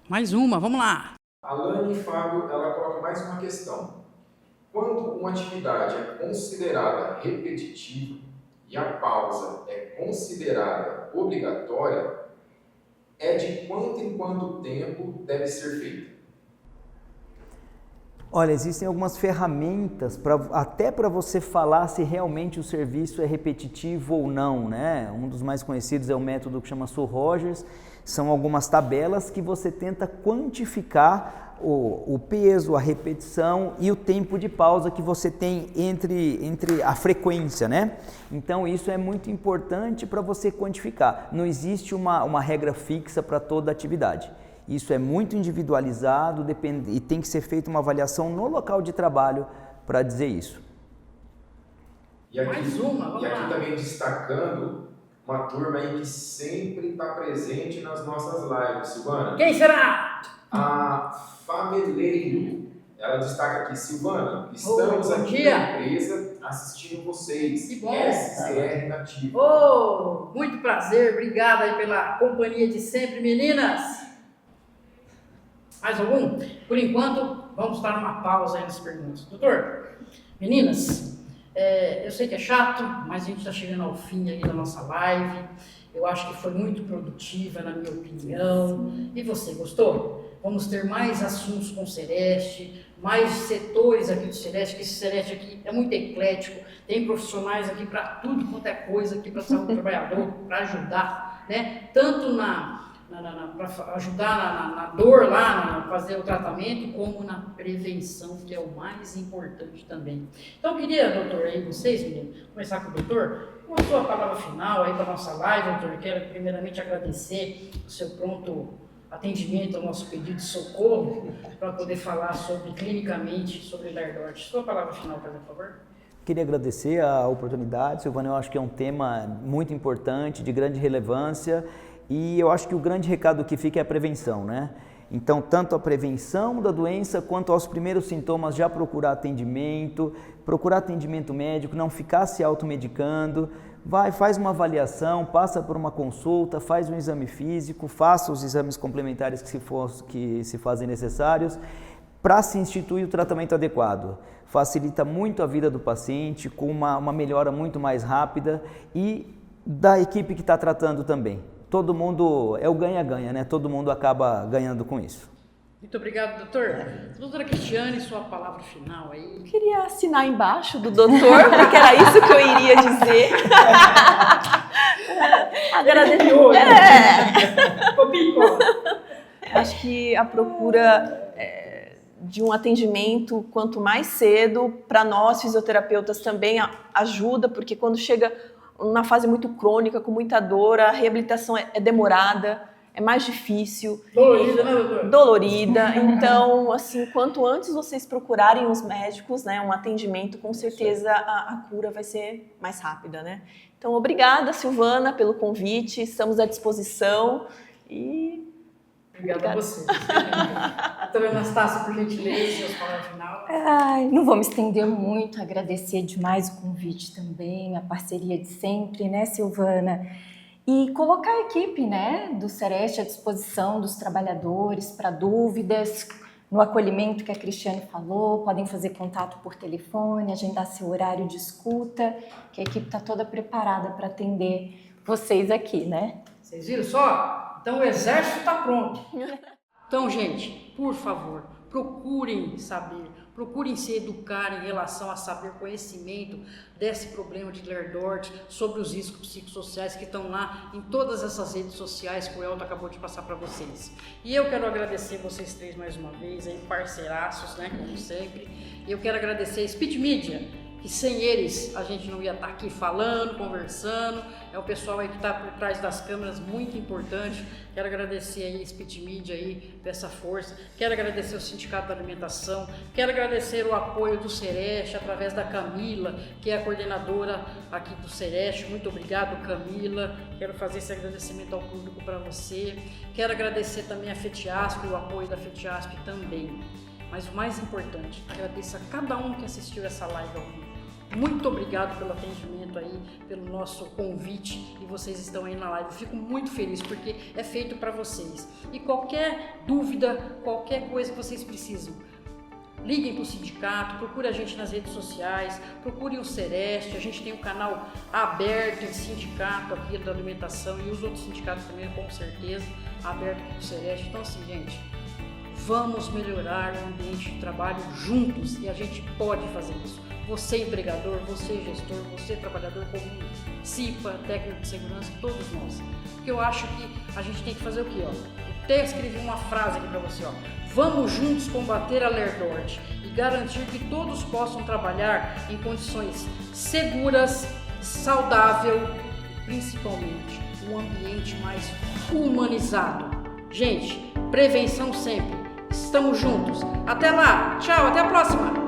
Mais uma, vamos lá. A Lani Fábio, ela coloca mais uma questão. Quando uma atividade é considerada repetitiva e a pausa é considerada obrigatória, é de quanto em quanto tempo deve ser feita? Olha, existem algumas ferramentas até para você falar se realmente o serviço é repetitivo ou não, né? Um dos mais conhecidos é o método que chama Sul-Rogers. São algumas tabelas que você tenta quantificar o peso, a repetição e o tempo de pausa que você tem entre a frequência, né? Então isso é muito importante para você quantificar. Não existe uma regra fixa para toda atividade. Isso é muito individualizado e tem que ser feita uma avaliação no local de trabalho para dizer isso. E aqui, Mais uma, vamos lá. também destacando uma turma aí que sempre está presente nas nossas lives, Silvana. Quem será? A Fameleiro, ela destaca aqui, Silvana, estamos bom aqui dia. na empresa assistindo vocês. Que bom. SCR Nativo. Oh, muito prazer, obrigada aí pela companhia de sempre, meninas. Mais algum? Por enquanto, vamos dar uma pausa aí nas perguntas. Doutor, meninas, eu sei que é chato, mas a gente está chegando ao fim aí da nossa live. Eu acho que foi muito produtiva, na minha opinião. E você, gostou? Vamos ter mais assuntos com o Sereste, mais setores aqui do Sereste, que esse Sereste aqui é muito eclético, tem profissionais aqui para tudo quanto é coisa aqui para a saúde do trabalhador, para ajudar, né? Tanto para ajudar na dor lá, fazer o tratamento, como na prevenção, que é o mais importante também. Então, eu queria, doutor, aí vocês, meninos, começar com o doutor, com a sua palavra final aí para a nossa live, doutor. Eu quero primeiramente agradecer o seu pronto atendimento ao nosso pedido de socorro, para poder falar clinicamente sobre Leri-Dort. Sua palavra final, por favor. Queria agradecer a oportunidade, Silvana. Eu acho que é um tema muito importante, de grande relevância, e eu acho que o grande recado que fica é a prevenção, né? Então, tanto a prevenção da doença quanto aos primeiros sintomas, já procurar atendimento médico, não ficar se automedicando, faz uma avaliação, passa por uma consulta, faz um exame físico, faça os exames complementares que se fazem necessários para se instituir o tratamento adequado. Facilita muito a vida do paciente, com uma melhora muito mais rápida e da equipe que está tratando também. Todo mundo, é o ganha-ganha, né? Todo mundo acaba ganhando com isso. Muito obrigado, doutor. Doutora Cristiane, sua palavra final aí. Eu queria assinar embaixo do doutor, porque era isso que eu iria dizer. Agradecer. Acho que a procura de um atendimento quanto mais cedo, para nós fisioterapeutas também ajuda, porque quando chega uma fase muito crônica, com muita dor, a reabilitação é demorada, é mais difícil. Dolorida, né, doutor? Dolorida. Então, assim, quanto antes vocês procurarem os médicos, né, um atendimento, com certeza a cura vai ser mais rápida, né? Então, obrigada, Silvana, pelo convite. Estamos à disposição e... Obrigada a você. Doutora Anastácia, por gentileza, suas palavras final. Não vou me estender muito, agradecer demais o convite também, a parceria de sempre, né, Silvana? E colocar a equipe, né, do Sereste à disposição dos trabalhadores para dúvidas, no acolhimento que a Cristiane falou, podem fazer contato por telefone, agendar seu horário de escuta, que a equipe está toda preparada para atender vocês aqui, né? Vocês viram só? Então o exército está pronto. Então, gente, por favor, procurem saber, procurem se educar em relação a saber conhecimento desse problema de Ler-Dort, sobre os riscos psicossociais que estão lá em todas essas redes sociais que o Elton acabou de passar para vocês. E eu quero agradecer vocês três mais uma vez, aí, parceiraços, né, como sempre. E eu quero agradecer a Speed Media, que sem eles a gente não ia estar aqui falando, conversando. É o pessoal aí que está por trás das câmeras, muito importante. Quero agradecer aí a Speed Media aí por essa força. Quero agradecer o Sindicato da Alimentação. Quero agradecer o apoio do Sereste através da Camila, que é a coordenadora aqui do Sereste. Muito obrigado, Camila. Quero fazer esse agradecimento ao público para você. Quero agradecer também a FETIASP e o apoio da FETIASP também. Mas o mais importante, agradeço a cada um que assistiu essa live ao vivo. Muito obrigado pelo atendimento aí, pelo nosso convite, e vocês estão aí na live. Eu fico muito feliz porque é feito para vocês. E qualquer dúvida, qualquer coisa que vocês precisam, liguem para o sindicato, procure a gente nas redes sociais, procurem o Sereste, a gente tem um canal aberto em sindicato aqui da alimentação e os outros sindicatos também, com certeza, aberto para o Sereste. Então assim, gente, vamos melhorar o ambiente de trabalho juntos e a gente pode fazer isso. Você empregador, você gestor, você trabalhador comum, CIPA, técnico de segurança, todos nós. Porque eu acho que a gente tem que fazer o quê? Eu até escrevi uma frase aqui para você. Vamos juntos combater a Ler-Dort e garantir que todos possam trabalhar em condições seguras, saudável, principalmente um ambiente mais humanizado. Gente, prevenção sempre. Estamos juntos. Até lá. Tchau. Até a próxima.